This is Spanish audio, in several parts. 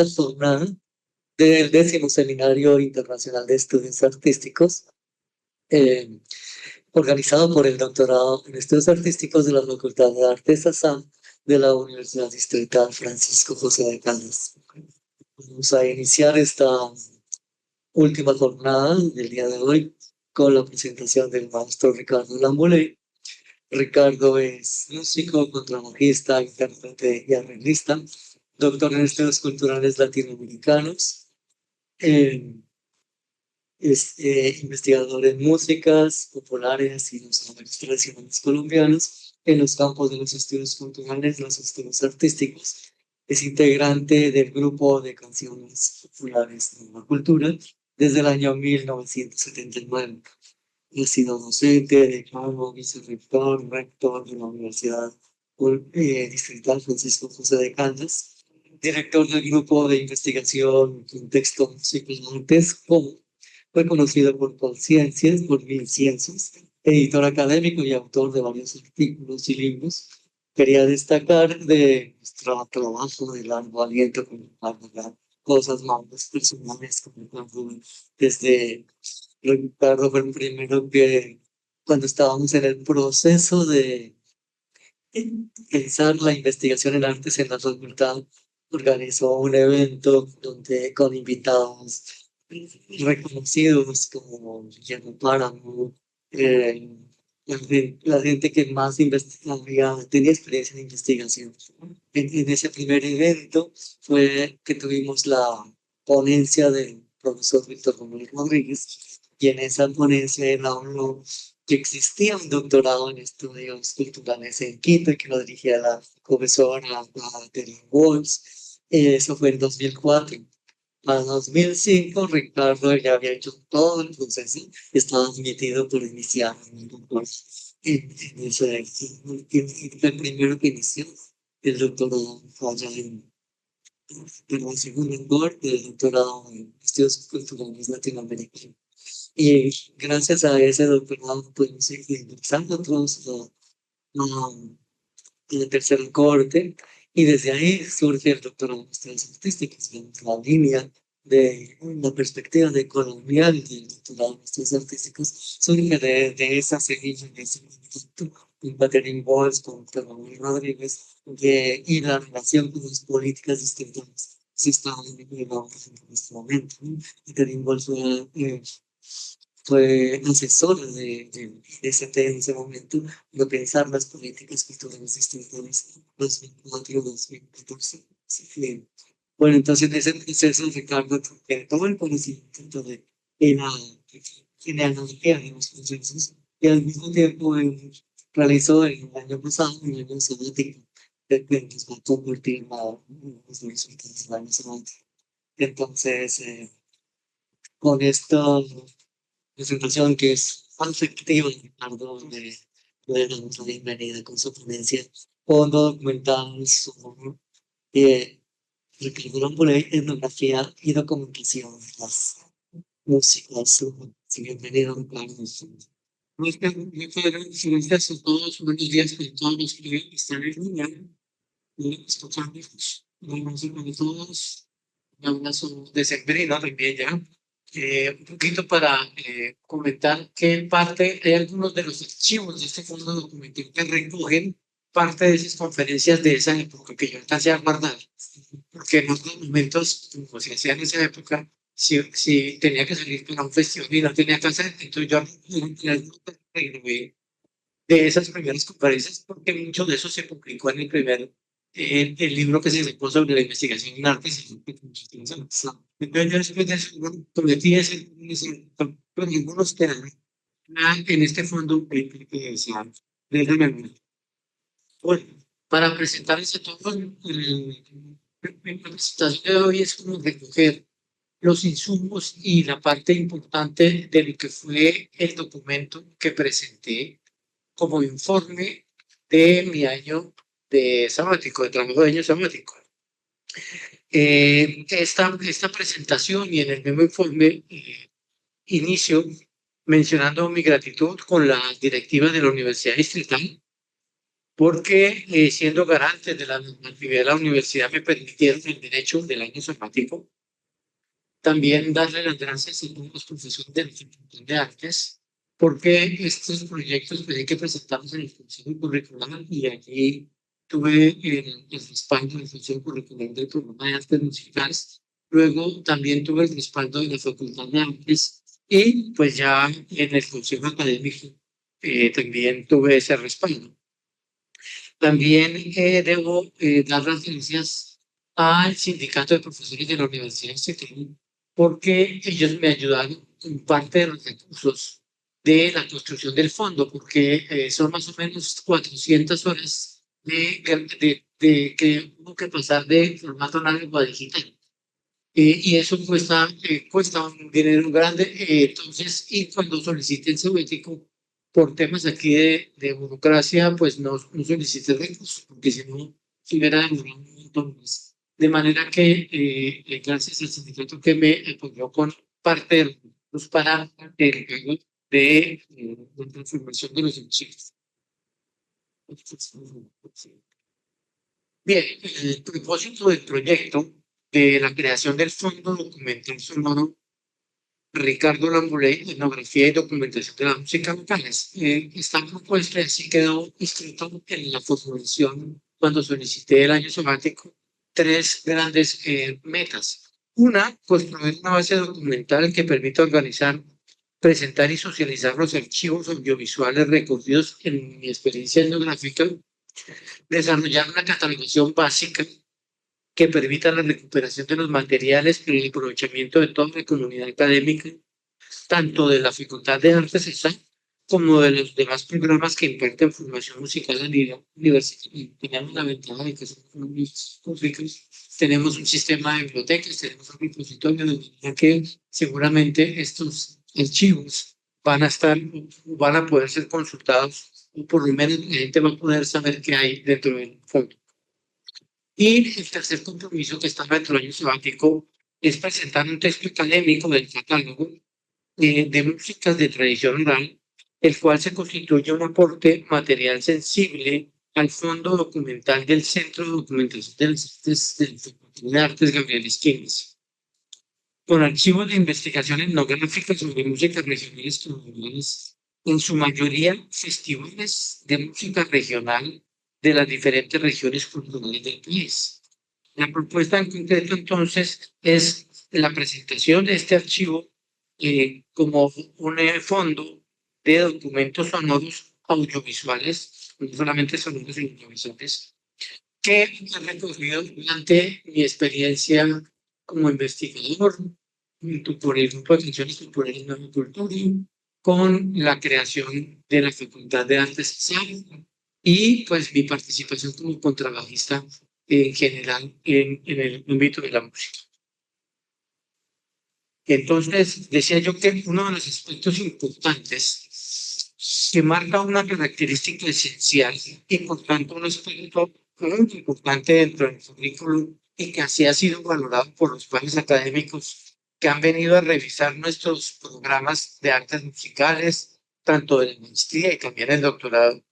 jornada del 10º Seminario Internacional de Estudios Artísticos, eh, organizado por el Doctorado en Estudios Artísticos de la Facultad de Artes SASAM de la Universidad Distrital Francisco José de Caldas. Vamos a iniciar esta última jornada del día de hoy con la presentación del maestro Ricardo Lambouley. Ricardo es músico, contrabajista, intérprete y arreglista, doctor en estudios culturales latinoamericanos, es investigador en músicas populares y los saberes tradicionales colombianos en los campos de los estudios culturales, los estudios artísticos. Es integrante del grupo de canciones populares de la cultura desde el año 1979. Ha sido docente, decano, vicerrector, rector de la Universidad Distrital Francisco José de Caldas, director del grupo de investigación Contexto Música y Artes, como fue conocido por Conciencias, por Mil Ciencias, editor académico y autor de varios artículos y libros. Quería destacar de nuestro trabajo de largo aliento con cosas más personales, como desde Ricardo fue el primero que, cuando estábamos en el proceso de pensar la investigación en artes en la facultad, organizó un evento donde con invitados reconocidos como Guillermo Páramo, eh, la gente que más investigaba, tenía experiencia en investigación. En ese primer evento fue que tuvimos la ponencia del profesor Víctor Romero Rodríguez, y en esa ponencia él habló que existía un doctorado en estudios culturales en Quito y que lo dirigía la profesora Catherine Walls. Eso fue en 2004. Para 2005, Ricardo ya había hecho todo el proceso y estaba admitido por iniciar un doctorado en ese. Fue el primero que inició el doctorado allá en el segundo corte del doctorado en estudios culturales latinoamericanos. Y gracias a ese doctorado pudimos seguir ingresando otros en el tercer corte, y desde ahí surge el doctorado en estudios artísticos, la línea de la perspectiva de colonial del doctorado en estudios artísticos surge de esa semilla, de ese movimiento con Catherine Walls, con Manuel Rodríguez, y la relación con las políticas distintas se estaban viviendo en este momento. Catherine Walls fue asesora de DCT en ese momento, de pensar las políticas culturales distintas 2004-2014. Bueno, entonces en ese proceso Ricardo tiene todo el conocimiento de la genealogía de los procesos, y al mismo tiempo realizó el año pasado un año sabático que nos va a convertir en los resultados del año sabático. Entonces, con esta presentación que es afectiva, Ricardo, de damos la bienvenida con su ponencia, fondo documental sobre Ricardo Lambouley, etnografía y documentación de las músicas. Sí, bienvenido, Ricardo. Gracias a todos, buenos días a todos los que están en línea, escuchando la música de todos. Un abrazo de sembrino también ya. Un poquito para comentar que en parte hay algunos de los archivos de este fondo documental que recogen parte de esas conferencias de esa época que yo alcancé a guardar, porque en otros momentos, como se hacía en esa época, si tenía que salir para un festival y no tenía que hacer, entonces yo de esas primeras conferencias, porque mucho de eso se publicó en el primer el libro que se sacó sobre la investigación en artes. Entonces, yo después de eso, cometí con algunos temas en este fondo que decía, déjame ver. Bueno, para presentarles a todos, la presentación de hoy es como recoger los insumos y la parte importante de lo que fue el documento que presenté como informe de mi año de sabático, de trabajo de año sabático. Esta presentación y en el mismo informe inicio mencionando mi gratitud con la directiva de la Universidad Distrital porque siendo garante de la normatividad de la universidad me permitieron el derecho del año sabático. También darle las gracias a todos los profesores de la Facultad de Artes, porque estos proyectos pues, hay que presentarlos en el Consejo Curricular y allí tuve el respaldo del Consejo Curricular del programa de Artes Musicales. Luego también tuve el respaldo de la Facultad de Artes y pues ya en el Consejo Académico también tuve ese respaldo. También debo dar las gracias al sindicato de profesores de la Universidad de Cetrón, porque ellos me ayudaron con parte de los recursos de la construcción del fondo, porque son más o menos 400 horas que hubo que pasar de formato análogo a digital. Y eso cuesta un dinero grande. Entonces, y cuando solicité el soviético, por temas aquí de burocracia, pues no solicité recursos, porque si no, se hubiera demorado un montón más. De manera que, gracias al sindicato que me apoyó con parte de los recursos para el pago de la transformación de los archivos. Bien, el propósito del proyecto de la creación del Fondo Documental Sonoro Ricardo Lambouré, Etnografía y Documentación de la Música Locales. Esta propuesta así quedó escrito en la formulación cuando solicité el año sabático tres grandes metas. Una, construir una base documental que permita organizar, presentar y socializar los archivos audiovisuales recogidos en mi experiencia etnográfica, desarrollar una catalogación básica que permita la recuperación de los materiales y el aprovechamiento de toda la comunidad académica, tanto de la Facultad de Artes ESA como de los demás programas que imparten formación musical a nivel universitario. Tenemos la ventaja de que somos públicos, tenemos un sistema de bibliotecas, tenemos un repositorio de manera que seguramente estos archivos van a poder ser consultados, o por lo menos la gente va a poder saber qué hay dentro del fondo. Y el tercer compromiso que está dentro del año sabático es presentar un texto académico del catálogo de músicas de tradición oral, el cual se constituye un aporte material sensible al fondo documental del Centro de Documentación de las Artes del Facultad de Artes Gabriel Esquines, con archivos de investigación etnográfica sobre músicas regionales colombianas, en su mayoría festivales de música regional de las diferentes regiones culturales del país. La propuesta en concreto, entonces, es la presentación de este archivo como un fondo de documentos sonoros audiovisuales, no solamente sonoros sino audiovisuales, que he recogido durante mi experiencia como investigador, junto por el Grupo de Canciones Culturales Nueva Cultura, con la creación de la Facultad de Artes SAM y pues mi participación como contrabajista en general en el ámbito de la música. Entonces, decía yo que uno de los aspectos importantes que marca una característica esencial y por tanto un aspecto muy importante dentro del currículum y que así ha sido valorado por los pares académicos que han venido a revisar nuestros programas de artes musicales, tanto de la maestría y también el doctorado,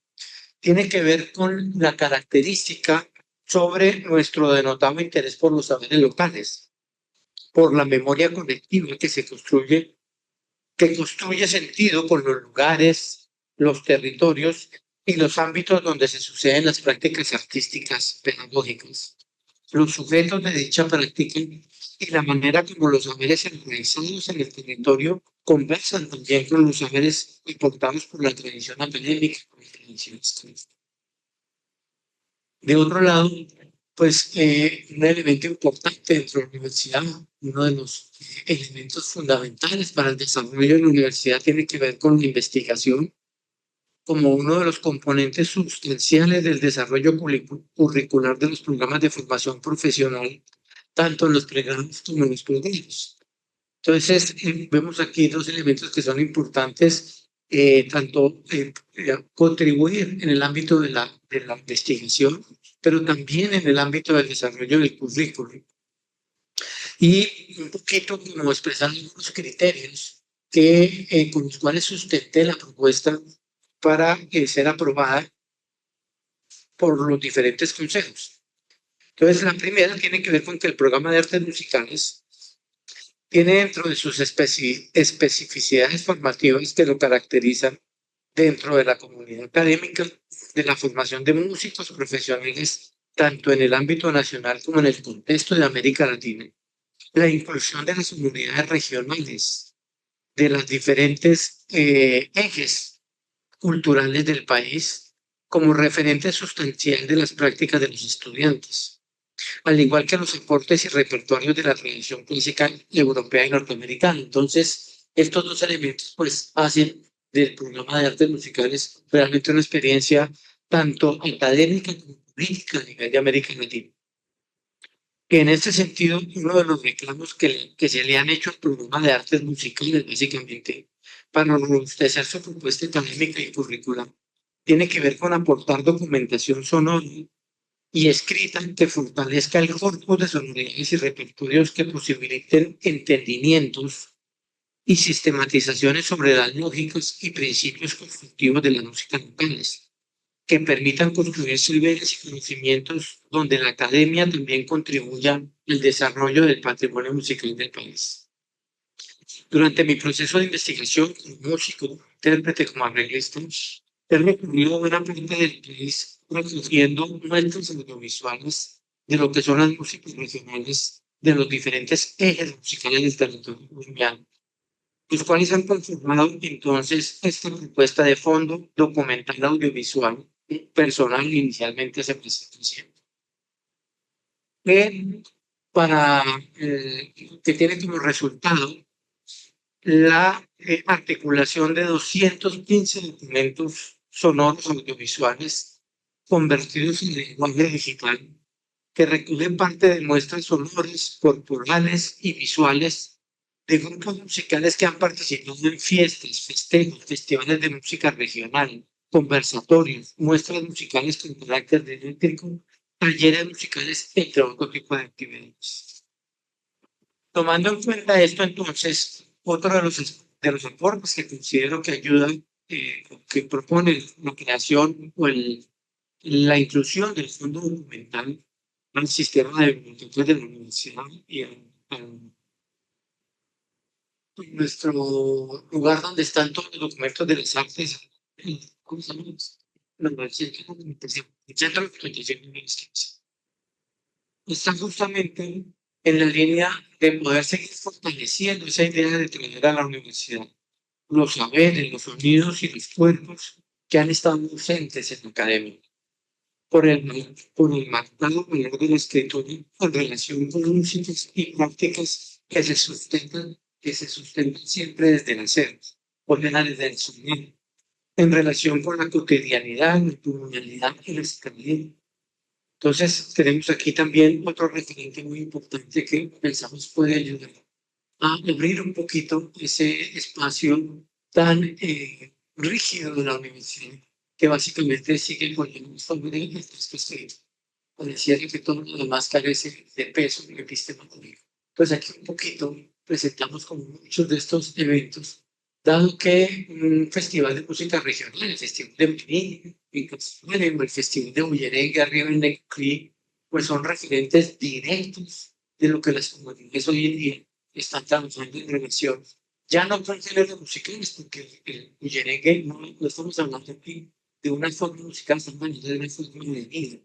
tiene que ver con la característica sobre nuestro denotado interés por los saberes locales, por la memoria colectiva que construye sentido con los lugares, los territorios y los ámbitos donde se suceden las prácticas artísticas pedagógicas. Los sujetos de dicha práctica y la manera como los saberes enraizados en el territorio conversan también con los saberes importados por la tradición académica y la tradición histórica. De otro lado, pues un elemento importante dentro de la universidad, uno de los elementos fundamentales para el desarrollo de la universidad tiene que ver con la investigación como uno de los componentes sustanciales del desarrollo curricular de los programas de formación profesional, tanto en los pregrados como en los posgrados. Entonces, vemos aquí dos elementos que son importantes, tanto contribuir en el ámbito de la investigación, pero también en el ámbito del desarrollo del currículum. Y un poquito como expresar algunos criterios con los cuales sustenté la propuesta para ser aprobada por los diferentes consejos. Entonces, la primera tiene que ver con que el programa de artes musicales tiene dentro de sus especificidades formativas que lo caracterizan dentro de la comunidad académica de la formación de músicos profesionales, tanto en el ámbito nacional como en el contexto de América Latina, la inclusión de las comunidades regionales, de las diferentes ejes culturales del país como referente sustancial de las prácticas de los estudiantes, al igual que los aportes y repertorios de la tradición clásica europea y norteamericana. Entonces, estos dos elementos pues hacen del programa de artes musicales realmente una experiencia tanto académica como política a nivel de América Latina. Que en este sentido, uno de los reclamos que se le han hecho al programa de artes musicales, básicamente, para robustecer su propuesta académica y curricular, tiene que ver con aportar documentación sonora y escrita que fortalezca el corpus de sonoridades y repertorios que posibiliten entendimientos y sistematizaciones sobre las lógicas y principios constructivos de la música locales que permitan construir saberes y conocimientos donde la academia también contribuya al desarrollo del patrimonio musical del país. Durante mi proceso de investigación como músico, intérprete, como arreglista, he recorrido buena parte del país recogiendo muestras audiovisuales de lo que son las músicas regionales de los diferentes ejes musicales del territorio colombiano, los cuales han conformado entonces esta propuesta de fondo documental audiovisual personal inicialmente se presentó siempre. Que, para, que tiene como resultado la articulación de 215 documentos sonoros audiovisuales convertidos en lenguaje digital que recogen parte de muestras sonoras, corporales y visuales de grupos musicales que han participado en fiestas, festejos, festivales de música regional, conversatorios, muestras musicales con carácter didáctico, talleres musicales, entre otro tipo de actividades. Tomando en cuenta esto, entonces, otro de los aportes que considero que ayudan, que propone la creación o la inclusión del fondo documental al sistema de bibliotecas de la universidad y a nuestro lugar donde están todos los documentos de las artes, ¿cómo se llama? El centro de documentación, el centro de documentación de universidades. Está justamente en la línea de poder seguir fortaleciendo esa idea de traer a la universidad los saberes, los sonidos y los cuerpos que han estado ausentes en la academia por el marcado valor de la escritura en relación con músicas y prácticas que se sustentan siempre desde el hacer, desde el sonido, en relación con la cotidianidad, la comunalidad y la escalera. Entonces, tenemos aquí también otro referente muy importante que pensamos puede ayudar a abrir un poquito ese espacio tan rígido de la universidad, que básicamente sigue poniendo sobre estas cuestiones. Parecía que todo lo demás carece de peso epistemológico. Entonces, aquí un poquito presentamos como muchos de estos eventos, dado que un festival de música regional, el Festival de Medellín, o el Festival de Bullerengue arriba en Necoclí, pues son referentes directos de lo que las comunidades hoy en día están trabajando en relación, ya no con géneros musicales, porque el bullerengue no estamos hablando aquí de una forma musical, estamos hablando de una forma de vida,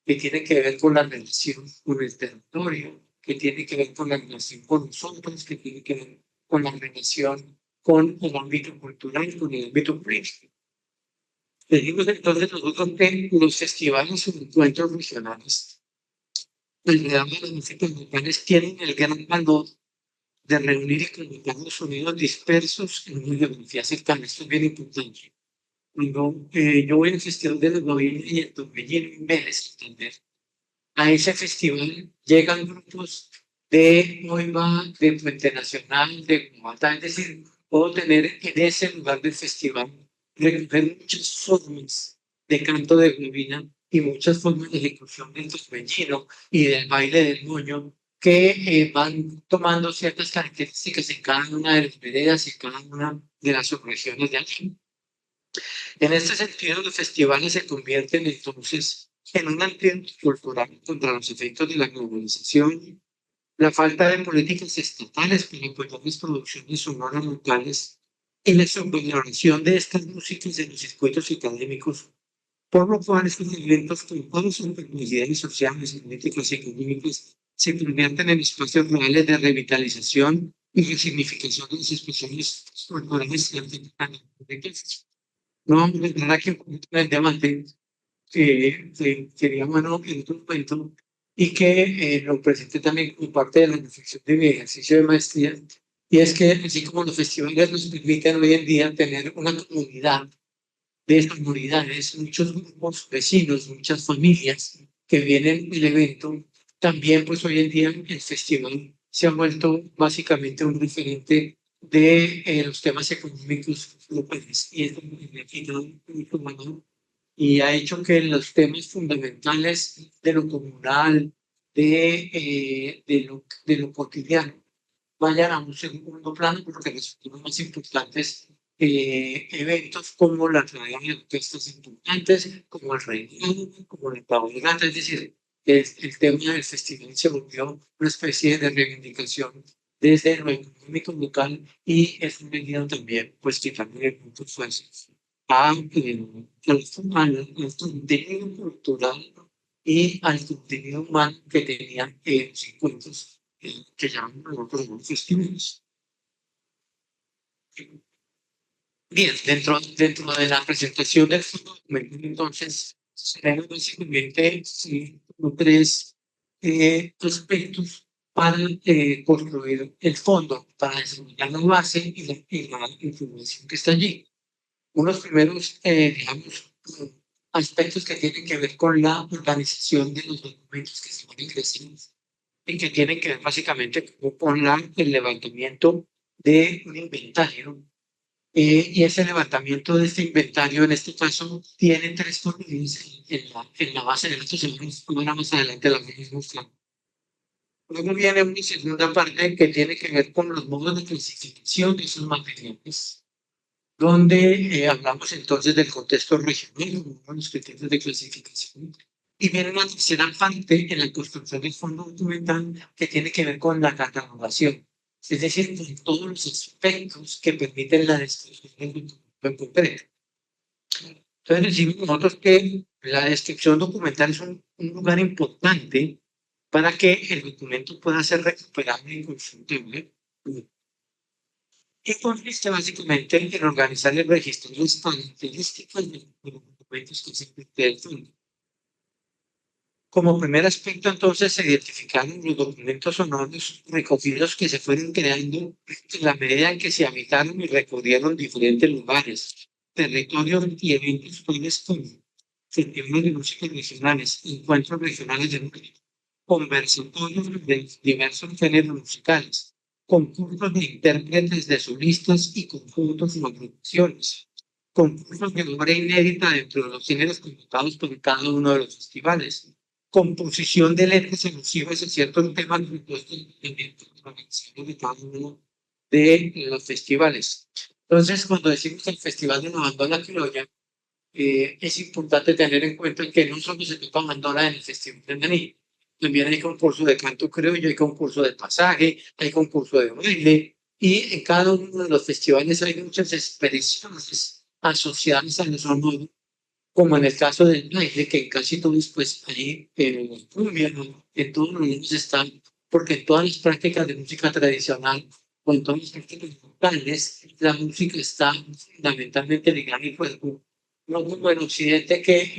que tiene que ver con la relación con el territorio, que tiene que ver con la relación con nosotros, que tiene que ver con la relación con el ámbito cultural, con el ámbito político. Decimos entonces nosotros que los festivales o encuentros regionales alrededor de las músicas locales tienen el gran valor de reunir y conectar los sonidos dispersos en una geografía cercana. Esto es bien importante. Cuando yo voy al Festival de la Guavinia y el Torbellino en Vélez, entender, a ese festival llegan grupos de Noiva, de Puente Nacional, de Guatá, es decir, puedo tener en ese lugar del festival recoger muchas formas de canto de Guavina y muchas formas de ejecución del torbellino y del baile del moño que van tomando ciertas características en cada una de las veredas y en cada una de las subregiones de allí. En este sentido, los festivales se convierten entonces en un antídoto cultural contra los efectos de la globalización, la falta de políticas estatales para apoyar las producciones sonoras locales y la sobrevaloración de estas músicas en los circuitos académicos, por lo cual estos eventos con todas sus complejidades sociales, políticas y económicas se convierten en espacios reales de revitalización y resignificación de las expresiones culturales y artísticas. No vamos a entrar aquí en el debate que quería bueno en otro momento y que lo presenté también como parte de la reflexión de mi ejercicio de maestría, y es que así como los festivales nos permiten hoy en día tener una comunidad de comunidades, muchos grupos vecinos, muchas familias que vienen al evento, también pues hoy en día el festival se ha vuelto básicamente un referente de los temas económicos locales y es mucho valor y ha hecho que los temas fundamentales de lo comunal, de lo cotidiano, vayan a un segundo plano porque resultan más importantes eventos como la traída de orquestas importantes, como el reinado, como el cabalgata, es decir, el tema del festival se volvió una especie de reivindicación desde lo económico local y es un venido también, pues quitarle muchos fuerzas al contenido cultural y al contenido humano que tenían los encuentros que llaman los festivales. Bien, dentro de la presentación del fondo documento, entonces, tenemos básicamente sí, como tres aspectos para construir el fondo, para desarrollar la base y la información que está allí. Unos primeros, digamos, aspectos que tienen que ver con la organización de los documentos que se van ingresando y que tienen que ver básicamente con el levantamiento de un inventario. Y ese levantamiento de este inventario, en este caso, tiene tres columnas en la base de datos, ahora más adelante la misma. Luego viene una segunda parte que tiene que ver con los modos de clasificación de esos materiales, donde hablamos entonces del contexto regional, los criterios de clasificación. Y viene una tercera parte en la construcción del fondo documental que tiene que ver con la catalogación, es decir, con todos los aspectos que permiten la descripción del documento en concreto. Entonces decimos nosotros que la descripción documental es un lugar importante para que el documento pueda ser recuperable y consultable, y consiste básicamente en organizar y registrar las características de los documentos que se del fondo. Como primer aspecto, entonces, se identificaron los documentos sonoros recogidos que se fueron creando en la medida en que se habitaron y recorrieron diferentes lugares, territorios y eventos tales como festivales de música regionales, encuentros regionales de música, conversatorios de diversos géneros musicales, concursos de intérpretes de solistas y conjuntos o agrupaciones, concursos de obra inédita dentro de los géneros convocados por cada uno de los festivales, composición de letras alusivas a ciertos temas propuestos de cada uno de los festivales. Entonces, cuando decimos que el Festival de la Bandola Criolla, es importante tener en cuenta que no solo se toca bandola en el Festival de Maní, también hay concurso de canto criollo, hay concurso de pasaje, hay concurso de baile, y en cada uno de los festivales hay muchas expresiones asociadas a los sonoros, como en el caso del baile, que en casi todos, pues ahí en Colombia, ¿no? En todos los niños están, porque en todas las prácticas de música tradicional o en todas las prácticas locales, la música está fundamentalmente ligada al cuerpo. No como en Occidente, que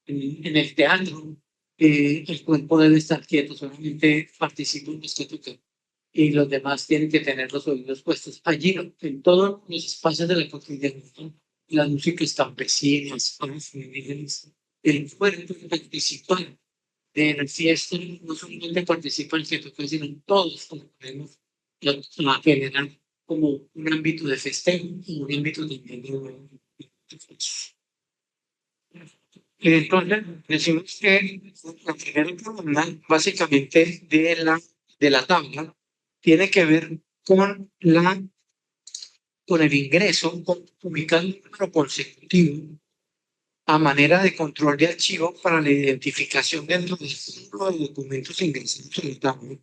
en el teatro, el cuerpo debe estar quieto, solamente participa en los que tocan y los demás tienen que tener los oídos puestos. Allí, ¿no? En todos los espacios de la cotidianidad, las músicas campesinas, el cuerpo participa de la fiesta, no solamente participa el que toca, sino todos como podemos la generar como un ámbito de festejo y un ámbito también de entonces, decimos que la primera columna, básicamente, de la tabla, tiene que ver con el ingreso, con ubicar un número consecutivo a manera de control de archivo para la identificación dentro del cúmulo de documentos ingresados en el tabú.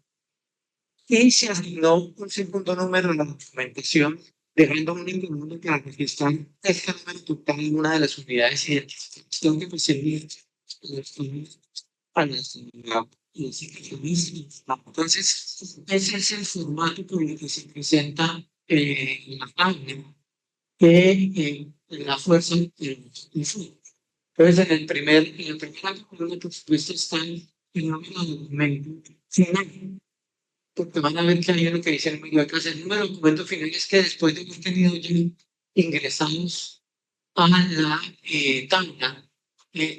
Y se asignó un segundo número en la documentación, dejando un número para registrar este número total en una de las unidades identificación que posee a las instituciones. Entonces, ese es el formato con el que se presenta la página que la fuerza influye. Entonces, en el primer artículo, por supuesto, está el número de documento final, porque van a ver que hay uno que dice el número de casa. El número de documento final es que después de haber tenido ya ingresamos a la tabla,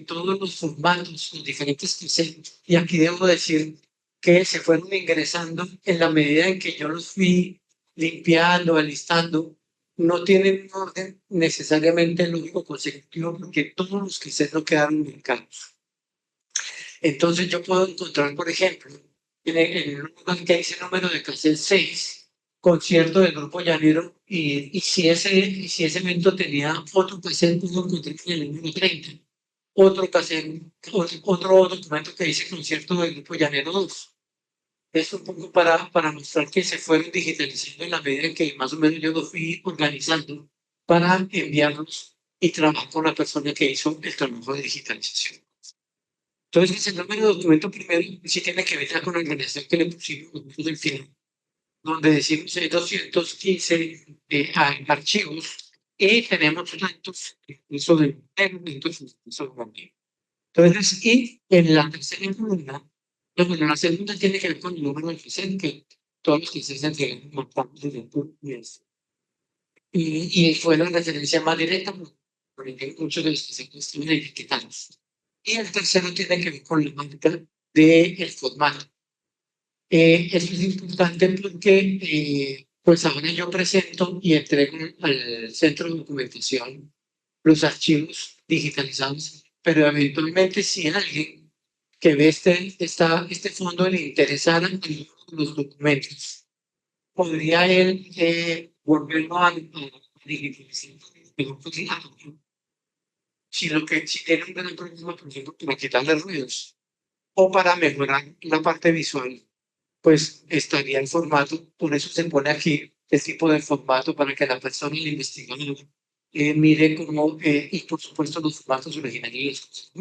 todos los formatos, los diferentes presentes. Y aquí debo decir que se fueron ingresando en la medida en que yo los fui limpiando, alistando. No tienen un orden necesariamente lógico consecutivo porque todos los cassettes no quedaron ubicados. Entonces yo puedo encontrar, por ejemplo, en un lugar que dice número de cassette 6, concierto del Grupo Llanero, y si ese evento tenía otro cassette, puedo encontrar en el número 30. Otro cassette, otro documento que dice concierto del Grupo Llanero 2. Es un poco para mostrar que se fueron digitalizando en la medida en que más o menos yo lo fui organizando para enviarlos y trabajar con la persona que hizo el trabajo de digitalización. Entonces, el número de documento primero sí tiene que ver ya con la organización que le pusimos del final, donde decimos hay 215 archivos y tenemos tantos, eso de entonces, entonces, y en la tercera columna, bueno, la segunda tiene que ver con el número de presente, que todos los que se entregan marcamos dentro de eso. Y fue la referencia más directa, porque muchos de los que se estuvieron etiquetados. Y el tercero tiene que ver con la marca del formato. Esto es importante porque, pues ahora yo presento y entrego al centro de documentación los archivos digitalizados, pero eventualmente si alguien que ve este fondo le interesara los documentos, podría él volverlo a digitalizar. Si tiene un gran problema, por ejemplo, para quitarle ruidos o para mejorar la parte visual, pues estaría el formato. Por eso se pone aquí el tipo de formato para que la persona, el investigador, mire cómo, y por supuesto los formatos originales.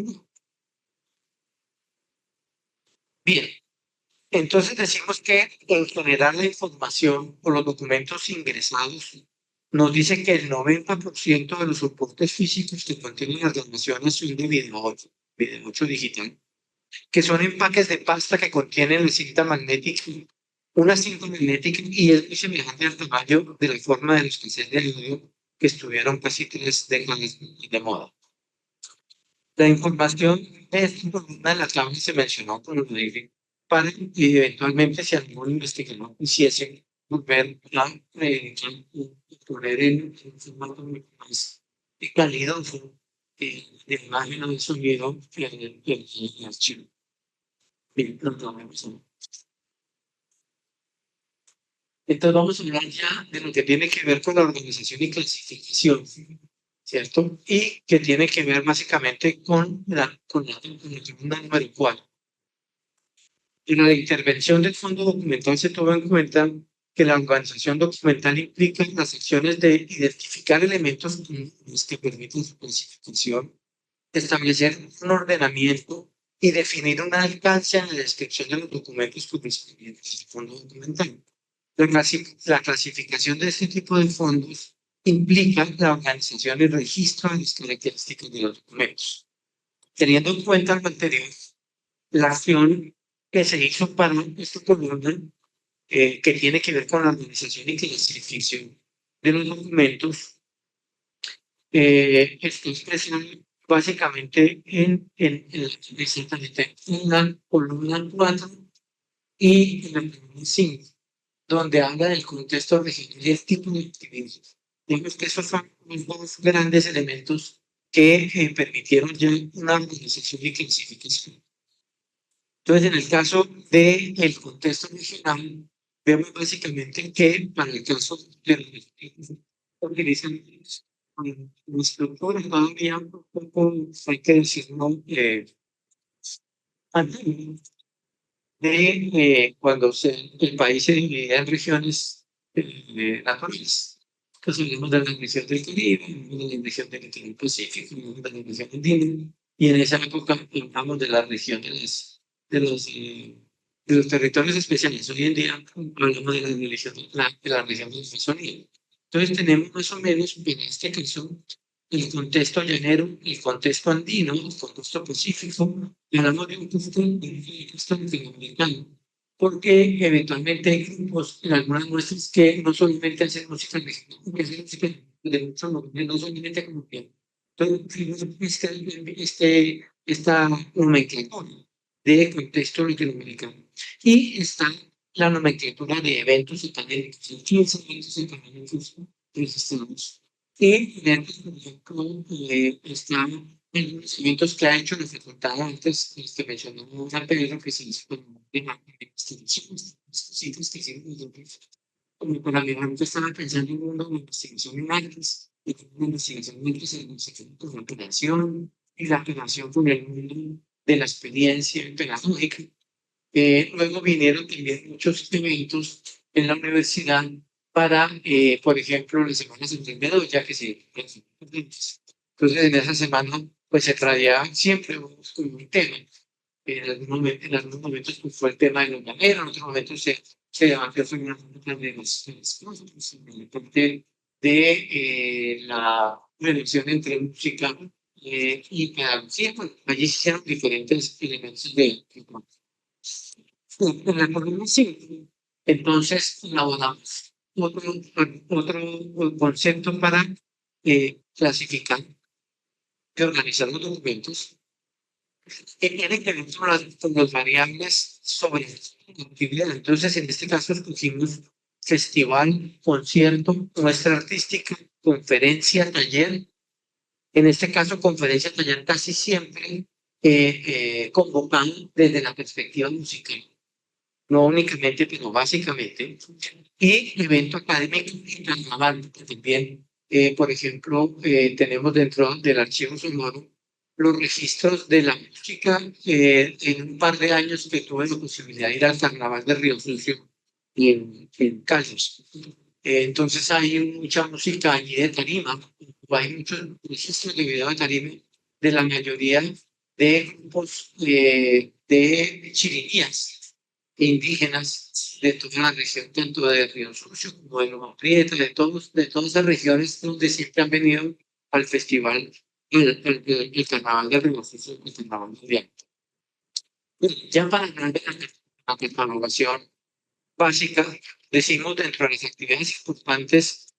Bien, entonces decimos que en general la información o los documentos ingresados nos dice que el 90% de los soportes físicos que contienen las grabaciones son de video 8 digital, que son empaques de pasta que contienen la cinta magnética, una cinta magnética, y es muy semejante al tamaño de la forma de los cassettes de audio que estuvieron casi 3 décadas de moda. La información de esta columna en la tabla se mencionó con los de para que eventualmente si algún investigador quisiese volver a poner en un formato mucho más calidoso de imagen o de sonido el archivo. Bien, entonces vamos a hablar ya de lo que tiene que ver con la organización y clasificación, ¿cierto? Y que tiene que ver básicamente con la columna número 4. En la intervención del fondo documental se toma en cuenta que la organización documental implica las acciones de identificar elementos comunes que permiten su clasificación, establecer un ordenamiento y definir un alcance en la descripción de los documentos correspondientes al fondo documental. La clasificación de este tipo de fondos implica la organización y registro de las características de los documentos. Teniendo en cuenta lo anterior, la acción que se hizo para este columna, que tiene que ver con la organización y clasificación de los documentos, está expresada básicamente en exactamente una columna 4 y en la columna 5, donde habla del contexto regional y el tipo de actividades. Digamos que esos son los dos grandes elementos que permitieron ya una organización y clasificación. Entonces, en el caso del contexto regional, vemos básicamente que para el caso de los utilizan la estructura todavía un poco, hay que decirlo, antigua, de cuando el país se dividía en regiones naturales. Entonces hablamos de la región del Caribe, hablamos de la región del Pacífico, hablamos de la región andina, y en esa época hablamos de la región de los territorios especiales. Hoy en día hablamos de la región de la Amazonía. Entonces tenemos más o menos, en este caso, el contexto llanero, el contexto andino, el contexto pacífico, y hablamos de un contexto latinoamericano, porque eventualmente hay grupos en algunas muestras que no solamente hacen música mexicana, que hacen música de muchos lugares, no solamente colombiana. Entonces, esta nomenclatura de contexto latinoamericano. Y está la nomenclatura de eventos académicos, 15 eventos académicos registrados. Y dentro, por ejemplo, están algunos eventos que ha hecho la facultad antes, que mencionó San Pedro, que se hizo con investigaciones, sitios que hicieron como para mí, yo estaba pensando en una investigación en artes, y una investigación en artes en con la operación y la operación con el mundo de la experiencia pedagógica. Luego vinieron también muchos eventos en la universidad para, por ejemplo, las semanas emprendedores, ya que se... Entonces, en esa semana, pues se traía siempre un tema. En algunos momentos pues, fue el tema de los llaneros, en otros momentos se debatió sobre de las cosas, el parte de la relación entre música y pedagogía. Bueno, allí se hicieron diferentes elementos de en la columna 5. Entonces, elaboramos otro concepto para clasificar y organizar los documentos que tienen que ver con las variables sobre la actividad. Entonces, en este caso, escogimos festival, concierto, muestra artística, conferencia, taller. En este caso, conferencia, taller casi siempre convocado desde la perspectiva musical, no únicamente, pero básicamente, y evento académico y carnaval, que también, por ejemplo, tenemos dentro del archivo sonoro los registros de la música en un par de años que tuve la posibilidad de ir al carnaval de Río Sucio en Callos. Entonces hay mucha música allí de tarima, hay muchos registros de video de tarima de la mayoría de grupos de chirinías indígenas de toda la región, tanto de Río Sucio como de Loma Prieta, de todas esas regiones donde siempre han venido al festival, el carnaval de Río Sucio, el carnaval mundial. Ya para hablar de la catalogación básica, decimos dentro de las actividades importantes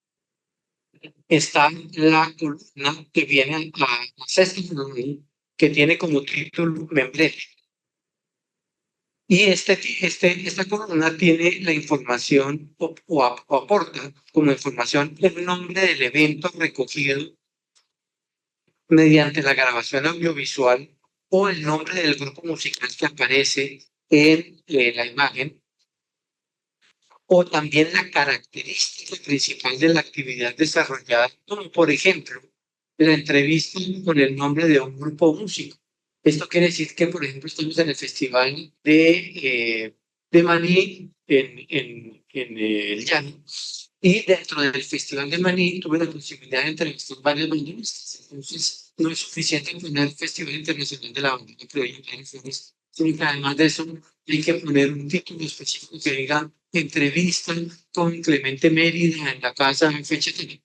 está la columna que viene a la sexta columna, que tiene como título membrete. Y esta columna tiene la información o aporta como información el nombre del evento recogido mediante la grabación audiovisual o el nombre del grupo musical que aparece en la imagen, o también la característica principal de la actividad desarrollada, como por ejemplo la entrevista con el nombre de un grupo músico. Esto quiere decir que, por ejemplo, estamos en el festival de Maní en el Llano, y dentro del festival de Maní tuve la posibilidad de entrevistar varios bandolistas. Entonces, no es suficiente poner el Festival Internacional de la Banda Criolla en Flores, sino que además de eso hay que poner un título específico que diga entrevista con Clemente Mérida en la casa en fecha tal.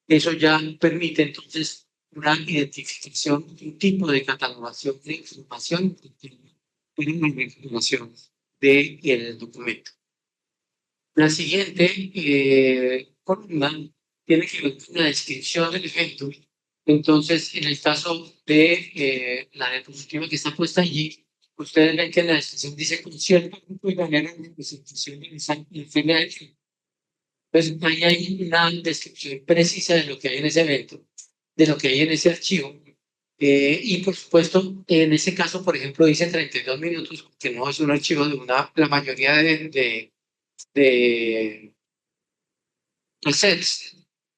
Eso ya permite entonces una identificación, un tipo de catalogación de información en la información del documento. La siguiente columna tiene que ver con la descripción del evento. Entonces, en el caso de la diapositiva que está puesta allí, ustedes ven que en la descripción dice concierto y manera de representación de la feria de film. Pues ahí hay una descripción precisa de lo que hay en ese evento, de lo que hay en ese archivo. Y por supuesto, en ese caso, por ejemplo, dice 32 minutos, que no es un archivo de la mayoría de cassettes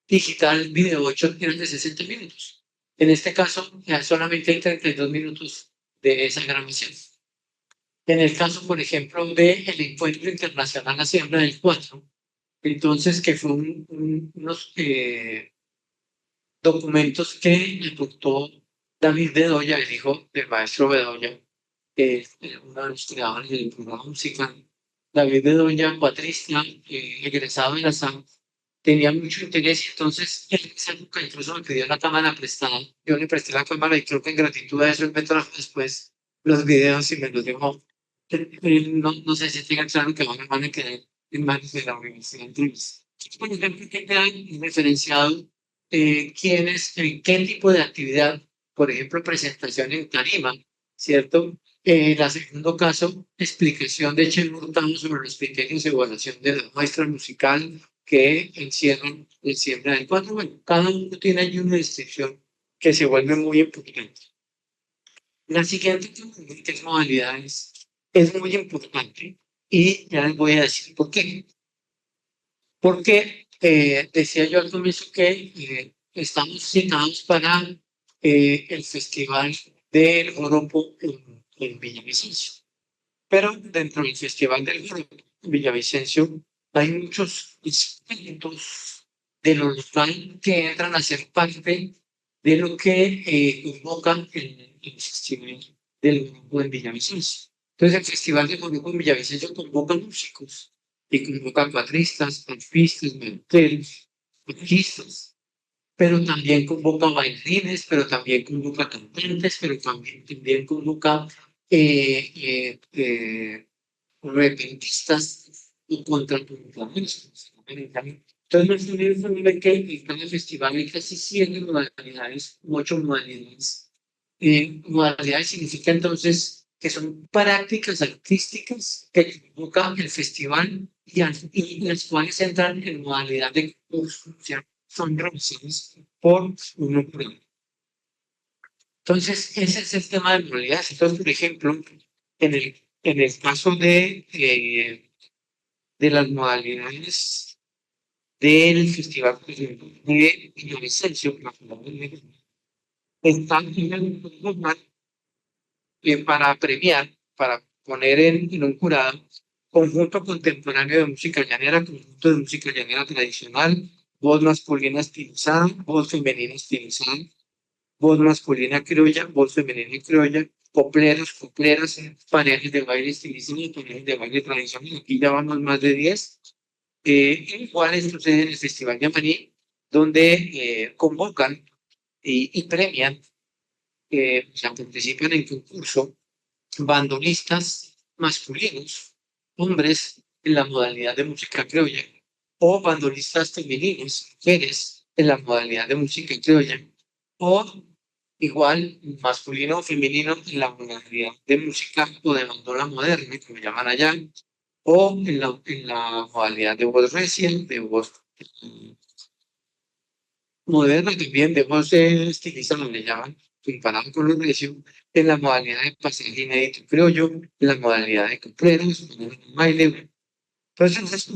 digital video 8 eran de 60 minutos. En este caso, ya solamente hay 32 minutos de esa grabación. En el caso, por ejemplo, del Encuentro Internacional La Siembra del 4, entonces, que fue unos documentos que aportó David Bedoya, el hijo del maestro Bedoya, que es uno de los creadores del programa musical. David Bedoya, cuatrista, egresado de la SAM, tenía mucho interés, entonces en esa época incluso me pidió la cámara prestada. Yo le presté la cámara y creo que en gratitud a eso él me trajo después los videos y me los dejó. No sé si tengan claro que ahora van a quedar en manos de la Universidad de Luis. Por ejemplo, que te han referenciado quiénes, en qué tipo de actividad, por ejemplo, presentación en tarima, ¿cierto? El segundo caso, explicación de Chelo Hurtado sobre los criterios de evaluación de la muestra musical que encierran el siembra del cuadro. Bueno, cada uno tiene ahí una descripción que se vuelve muy importante. La siguiente que es modalidades es muy importante y ya les voy a decir por qué. Porque decía yo al comienzo que estamos citados para el Festival del Joropo en Villavicencio. Pero dentro del Festival del Joropo en Villavicencio hay muchos aspectos de lo local que entran a ser parte de lo que convocan el Festival del Joropo en Villavicencio. Entonces, el Festival del Joropo en Villavicencio convoca músicos y convoca cuatristas, arpistas, merenteros, artistas, pero también convoca bailarines, pero también convoca cantantes, pero también convoca repentistas y contrapuntistas. Entonces, nuestro nivel que en cada festival hay casi 100 modalidades, 8 modalidades. Modalidades significa entonces que son prácticas artísticas que convoca el festival y las cuales entran en modalidad de curso, o sea, son realizadas por un programa. Entonces, ese es el tema de modalidades. Entonces, por ejemplo, en el caso de las modalidades del Festival de Villavicencio, están para premiar, para poner en un jurado, conjunto contemporáneo de música llanera, conjunto de música llanera tradicional, voz masculina estilizada, voz femenina estilizada, voz masculina criolla, voz femenina criolla, copleros, copleras, parejas de baile estilizado y parejas de baile tradicional. Aquí ya vamos más de 10. Iguales sucede en el Festival de Amarí, donde convocan y premian, o sea, participan en concurso bandolistas masculinos, hombres en la modalidad de música criolla, o bandolistas femeninos, mujeres, en la modalidad de música criolla, o igual masculino o femenino en la modalidad de música o de bandola moderna, como llaman allá, o en la modalidad de voz recia, de voz moderna también, de voz estilizada, le llaman, comparado con los recio, en la modalidad de pasaje inédito criollo, en la modalidad de copleros, en el baile. Entonces,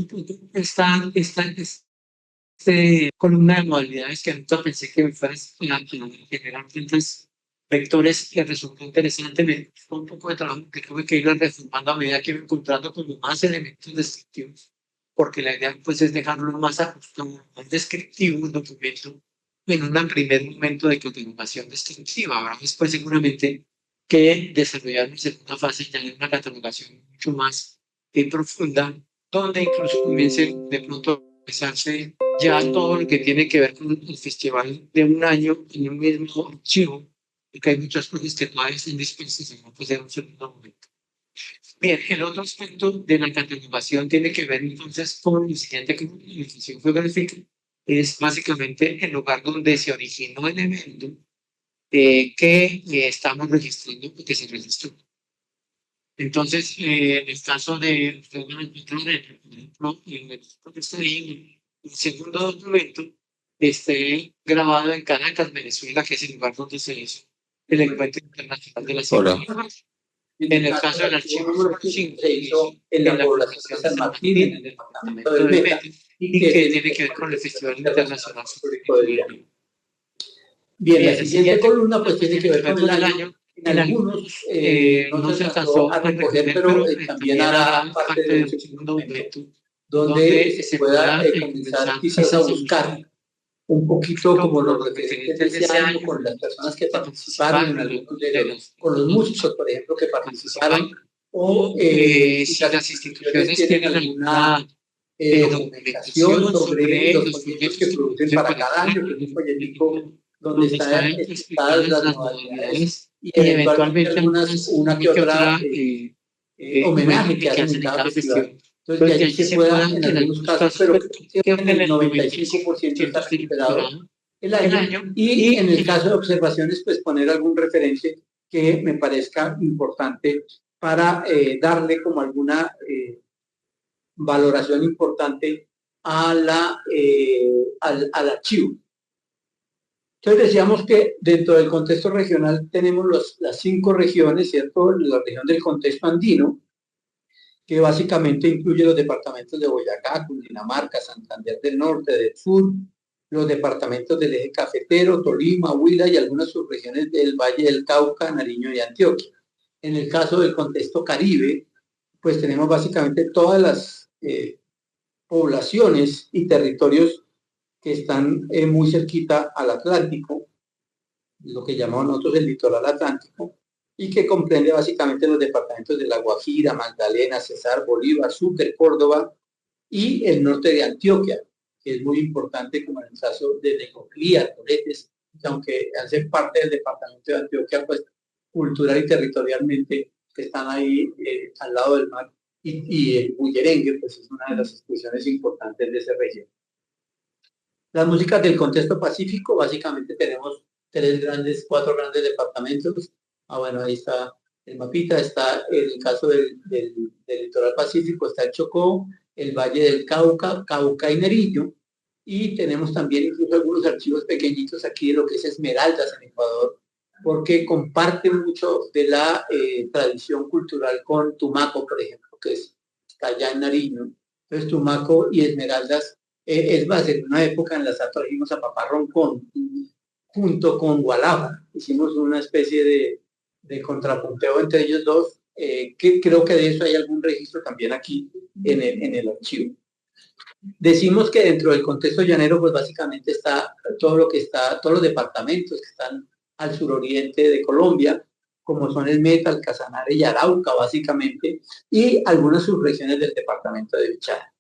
columna de modalidades que nunca pensé que me fuera a generar tantos vectores que resultó interesante. Me fue un poco de trabajo que tuve que ir reformando a medida que iba encontrando como más elementos descriptivos, porque la idea pues es dejarlo más ajustado, más descriptivo un documento en un primer momento de catalogación descriptiva. Habrá después seguramente que desarrollar una segunda fase ya en una catalogación mucho más profunda, donde incluso comiencen de pronto a empezarse ya todo lo que tiene que ver con el festival de un año en un mismo archivo, porque hay muchas cosas que todavía están dispersas en pues, en un segundo momento. Bien, el otro aspecto de la catalogación tiene que ver entonces con el siguiente que la definición geográfica es básicamente el lugar donde se originó el evento que estamos registrando y que se registró. Entonces, en el caso de, ustedes van a encontrar, por ejemplo, en el segundo documento, esté grabado en Caracas, Venezuela, que es el lugar donde se hizo el encuentro internacional de la ciencia. En el caso del archivo 5, se hizo en la población de San Martín, en el departamento de Meta. y que tiene que ver con el Festival Internacional Folclórico del Llano. Bien, la siguiente columna pues tiene que ver con el año. En algunos no se alcanzó a recoger, pero también hará parte de un segundo momento donde se pueda comenzar quizás a buscar un poquito como los referentes de ese año con las personas que participaron en algunos de los, con los músicos, por ejemplo, que participaron, o si las instituciones tienen alguna documentación sobre los folletos que producen para cada año, que es un folletico donde están explicadas las modalidades y eventualmente una que otra homenaje que hacen en cada festival. Entonces, de allí se pueda, en algunos casos, pero en el 95% está recuperado el año. Y en el caso de observaciones, pues poner algún referente que me parezca importante para darle como alguna valoración importante a al archivo. Entonces decíamos que dentro del contexto regional tenemos las 5 regiones, ¿cierto? La región del contexto andino, que básicamente incluye los departamentos de Boyacá, Cundinamarca, Santander del Norte, del Sur, los departamentos del eje cafetero, Tolima, Huila y algunas subregiones del Valle del Cauca, Nariño y Antioquia. En el caso del contexto Caribe, pues tenemos básicamente todas las poblaciones y territorios que están muy cerquita al Atlántico, lo que llamamos nosotros el litoral atlántico, y que comprende básicamente los departamentos de La Guajira, Magdalena, Cesar, Bolívar, Sucre, Córdoba y el norte de Antioquia, que es muy importante como en el caso de Necoclí, Toretes, que aunque hacen parte del departamento de Antioquia, pues cultural y territorialmente están ahí al lado del mar, y el Bullerengue, pues es una de las expresiones importantes de esa región. Las músicas del contexto pacífico, básicamente tenemos 4 grandes departamentos. Bueno, ahí está el mapita, está en el caso del litoral pacífico, está el Chocó, el Valle del Cauca, Cauca y Nariño, y tenemos también incluso algunos archivos pequeñitos aquí de lo que es Esmeraldas en Ecuador, porque comparte mucho de la tradición cultural con Tumaco, por ejemplo, que está allá en Nariño. Entonces Tumaco y Esmeraldas, es más, en una época en la SAT trajimos a Papá Roncón junto con Gualaba, hicimos una especie de contrapunteo entre ellos dos, que creo que de eso hay algún registro también aquí en el archivo. Decimos que dentro del contexto llanero, pues básicamente está todos los departamentos que están al suroriente de Colombia, como son el Meta, el Casanare y Arauca, básicamente, y algunas subregiones del departamento de Bichara.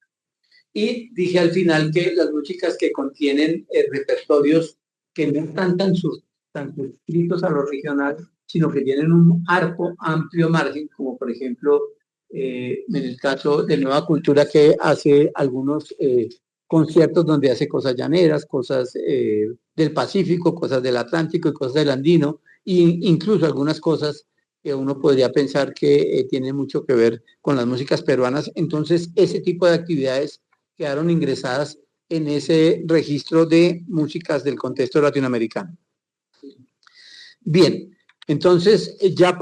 Y dije al final que las músicas que contienen repertorios que no están tan suscritos a lo regional, sino que tienen un amplio margen, como por ejemplo en el caso de Nueva Cultura, que hace algunos conciertos donde hace cosas llaneras, cosas del Pacífico, cosas del Atlántico y cosas del Andino, e incluso algunas cosas que uno podría pensar que tienen mucho que ver con las músicas peruanas. Entonces, ese tipo de actividades quedaron ingresadas en ese registro de músicas del contexto latinoamericano. Bien, entonces ya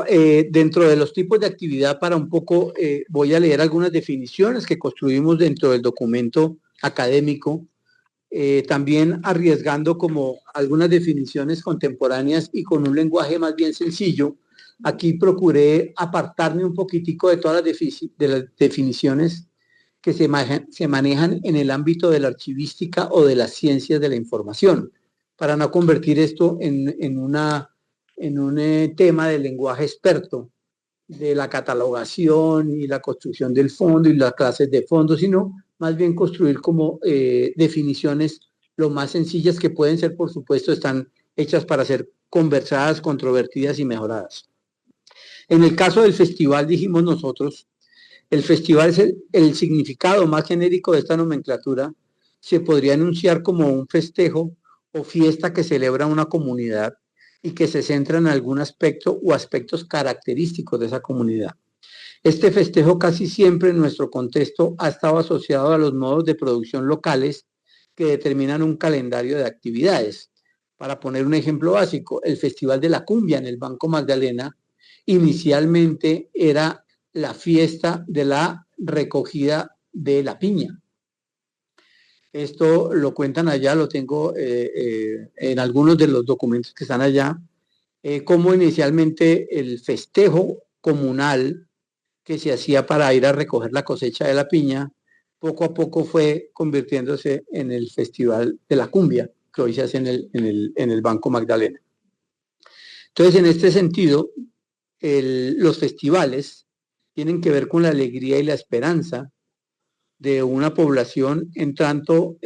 dentro de los tipos de actividad, para un poco voy a leer algunas definiciones que construimos dentro del documento académico, también arriesgando como algunas definiciones contemporáneas y con un lenguaje más bien sencillo. Aquí procuré apartarme un poquitico de todas las definiciones que se manejan en el ámbito de la archivística o de las ciencias de la información, para no convertir esto en un tema de lenguaje experto, de la catalogación y la construcción del fondo y las clases de fondo, sino más bien construir como definiciones lo más sencillas que pueden ser, por supuesto, están hechas para ser conversadas, controvertidas y mejoradas. En el caso del festival, dijimos nosotros, el festival es el significado más genérico de esta nomenclatura, se podría enunciar como un festejo o fiesta que celebra una comunidad y que se centra en algún aspecto o aspectos característicos de esa comunidad. Este festejo casi siempre en nuestro contexto ha estado asociado a los modos de producción locales que determinan un calendario de actividades. Para poner un ejemplo básico, el Festival de la Cumbia en el Banco Magdalena inicialmente era la fiesta de la recogida de la piña. Esto lo cuentan allá, lo tengo en algunos de los documentos que están allá, cómo inicialmente el festejo comunal que se hacía para ir a recoger la cosecha de la piña, poco a poco fue convirtiéndose en el Festival de la Cumbia, que hoy se hace en el Banco Magdalena. Entonces, en este sentido, los festivales tienen que ver con la alegría y la esperanza de una población, en tanto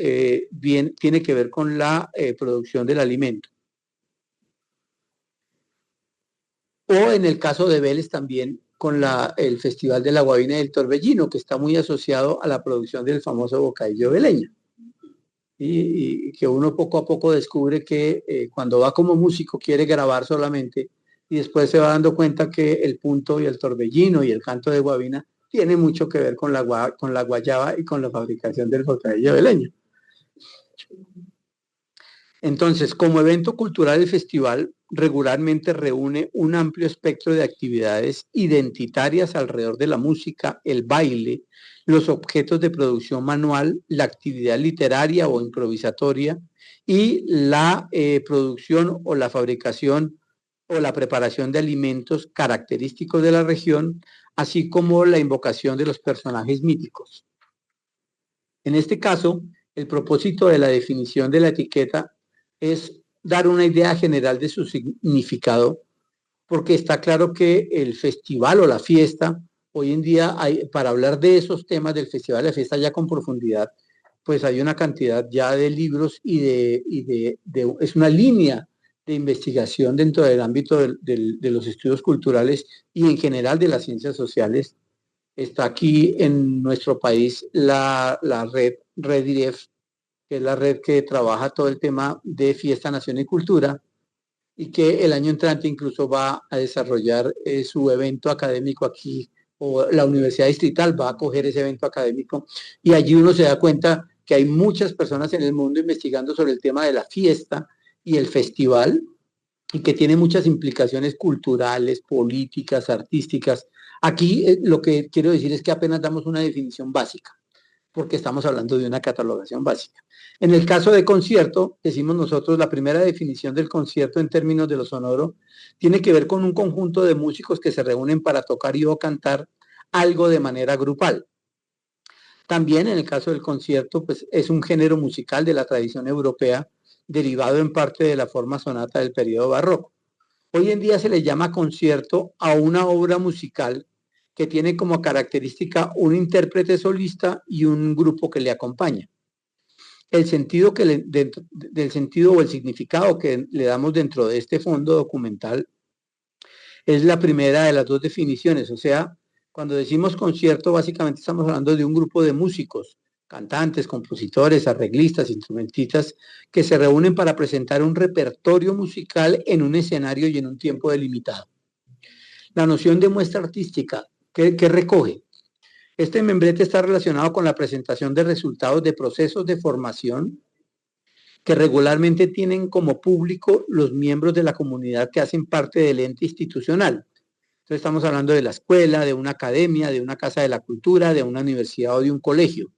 bien tiene que ver con la producción del alimento. O en el caso de Vélez también con el Festival de la Guavina y el Torbellino, que está muy asociado a la producción del famoso bocadillo veleño. Y que uno poco a poco descubre que cuando va como músico quiere grabar solamente y después se va dando cuenta que el punto y el torbellino y el canto de guavina tiene mucho que ver con la guayaba y con la fabricación del bocadillo veleño. Entonces, como evento cultural, el festival regularmente reúne un amplio espectro de actividades identitarias alrededor de la música, el baile, los objetos de producción manual, la actividad literaria o improvisatoria y la producción o la fabricación o la preparación de alimentos característicos de la región, así como la invocación de los personajes míticos. En este caso, el propósito de la definición de la etiqueta es dar una idea general de su significado, porque está claro que el festival o la fiesta, hoy en día, para hablar de esos temas del festival, la fiesta ya con profundidad, pues hay una cantidad ya de libros es una línea de investigación dentro del ámbito de los estudios culturales y en general de las ciencias sociales. Está aquí en nuestro país la red Rediref, que es la red que trabaja todo el tema de fiesta, nación y cultura, y que el año entrante incluso va a desarrollar su evento académico aquí, o la Universidad Distrital va a acoger ese evento académico, y allí uno se da cuenta que hay muchas personas en el mundo investigando sobre el tema de la fiesta y el festival, y que tiene muchas implicaciones culturales, políticas, artísticas. Aquí lo que quiero decir es que apenas damos una definición básica, porque estamos hablando de una catalogación básica. En el caso de concierto, decimos nosotros, la primera definición del concierto en términos de lo sonoro tiene que ver con un conjunto de músicos que se reúnen para tocar y o cantar algo de manera grupal. También en el caso del concierto, pues es un género musical de la tradición europea, derivado en parte de la forma sonata del periodo barroco. Hoy en día se le llama concierto a una obra musical que tiene como característica un intérprete solista y un grupo que le acompaña. El sentido del sentido o el significado que le damos dentro de este fondo documental es la primera de las dos definiciones. O sea, cuando decimos concierto, básicamente estamos hablando de un grupo de músicos, cantantes, compositores, arreglistas, instrumentistas, que se reúnen para presentar un repertorio musical en un escenario y en un tiempo delimitado. La noción de muestra artística, ¿qué recoge? Este membrete está relacionado con la presentación de resultados de procesos de formación que regularmente tienen como público los miembros de la comunidad que hacen parte del ente institucional. Entonces estamos hablando de la escuela, de una academia, de una casa de la cultura, de una universidad o de un colegio,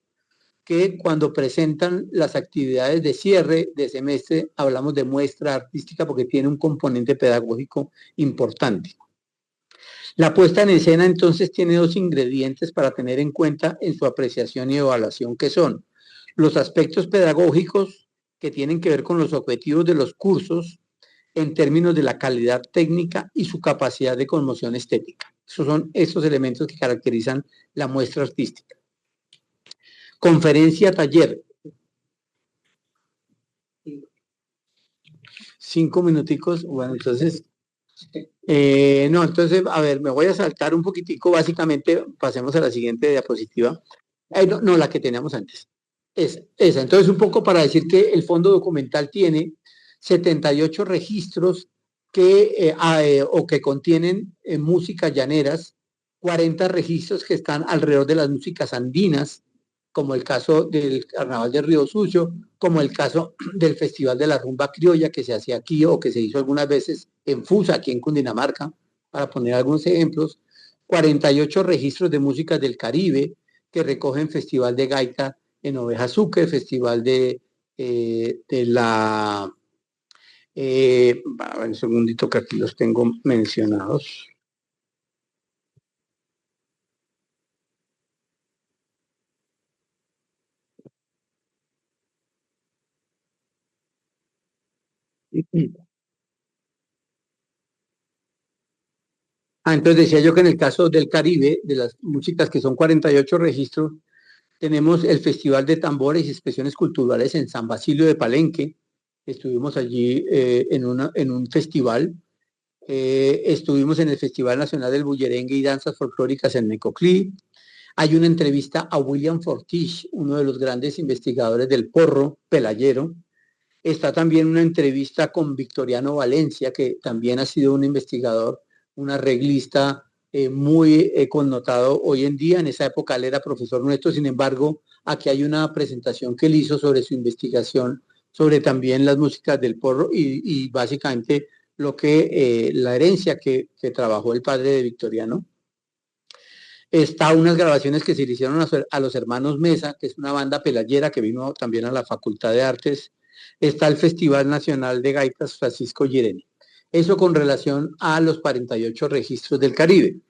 que cuando presentan las actividades de cierre de semestre hablamos de muestra artística porque tiene un componente pedagógico importante. La puesta en escena entonces tiene dos ingredientes para tener en cuenta en su apreciación y evaluación, que son los aspectos pedagógicos que tienen que ver con los objetivos de los cursos en términos de la calidad técnica y su capacidad de conmoción estética. Esos son estos elementos que caracterizan la muestra artística. Conferencia, taller. 5 minuticos. Bueno, entonces... entonces, a ver, me voy a saltar un poquitico, básicamente pasemos a la siguiente diapositiva. No, la que teníamos antes. Esa. Entonces, un poco para decir que el fondo documental tiene 78 registros que contienen músicas llaneras, 40 registros que están alrededor de las músicas andinas, como el caso del Carnaval de Río Sucio, como el caso del Festival de la Rumba Criolla que se hacía aquí o que se hizo algunas veces en Fusa, aquí en Cundinamarca, para poner algunos ejemplos, 48 registros de músicas del Caribe que recogen Festival de Gaita en Oveja-Sucre, Festival de la... a ver, un segundito que aquí los tengo mencionados. Entonces decía yo que en el caso del Caribe, de las músicas que son 48 registros, tenemos el Festival de Tambores y Expresiones Culturales en San Basilio de Palenque. Estuvimos allí en un festival. Estuvimos en el Festival Nacional del Bullerengue y Danzas Folclóricas en Necoclí. Hay una entrevista a William Fortiche, uno de los grandes investigadores del porro pelayero. Está también una entrevista con Victoriano Valencia, que también ha sido un investigador, un arreglista muy connotado hoy en día. En esa época él era profesor nuestro, sin embargo, aquí hay una presentación que él hizo sobre su investigación, sobre también las músicas del porro y básicamente la herencia que trabajó el padre de Victoriano. Está unas grabaciones que se le hicieron a los hermanos Mesa, que es una banda pelayera que vino también a la Facultad de Artes. Está el Festival Nacional de Gaitas Francisco Gireni. Eso con relación a los 48 registros del Caribe.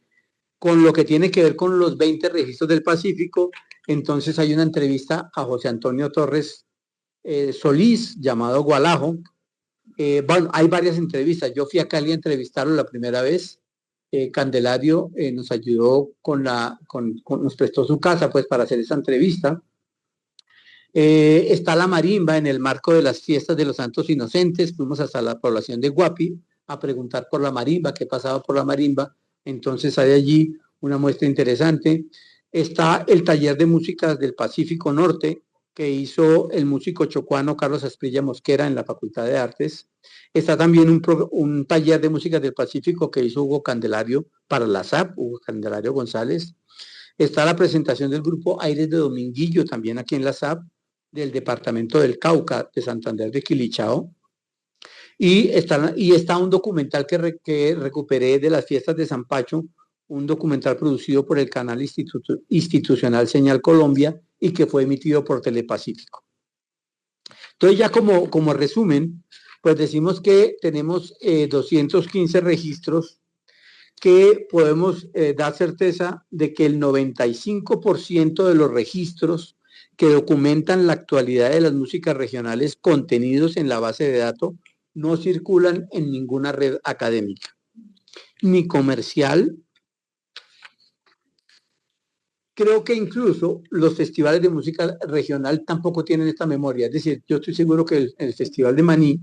Con lo que tiene que ver con los 20 registros del Pacífico, entonces hay una entrevista a José Antonio Torres Solís, llamado Gualajo. Bueno, hay varias entrevistas. Yo fui a Cali a entrevistarlo la primera vez. Candelario nos ayudó nos prestó su casa pues para hacer esa entrevista. Está la marimba en el marco de las fiestas de los Santos Inocentes. Fuimos hasta la población de Guapi a preguntar por la marimba, qué pasaba por la marimba. Entonces hay allí una muestra interesante. Está el taller de músicas del Pacífico Norte que hizo el músico chocuano Carlos Asprilla Mosquera en la Facultad de Artes. Está también un taller de músicas del Pacífico que hizo Hugo Candelario para la SAP, Hugo Candelario González. Está la presentación del grupo Aires de Dominguillo, también aquí en la SAP, del departamento del Cauca, de Santander de Quilichao. Y está un documental que recuperé de las fiestas de San Pacho, un documental producido por el canal institucional Señal Colombia y que fue emitido por Telepacífico. Entonces ya como resumen, pues decimos que tenemos 215 registros que podemos dar certeza de que el 95% de los registros que documentan la actualidad de las músicas regionales contenidos en la base de datos no circulan en ninguna red académica, ni comercial. Creo que incluso los festivales de música regional tampoco tienen esta memoria. Es decir, yo estoy seguro que el Festival de Maní,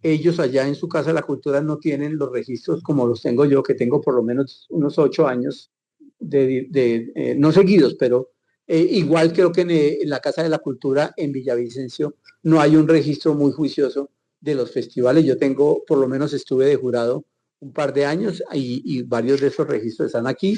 ellos allá en su Casa de la Cultura no tienen los registros como los tengo yo, que tengo por lo menos unos 8 años, no seguidos, pero igual creo que en la Casa de la Cultura en Villavicencio no hay un registro muy juicioso de los festivales. Yo tengo, por lo menos estuve de jurado un par de años y varios de esos registros están aquí,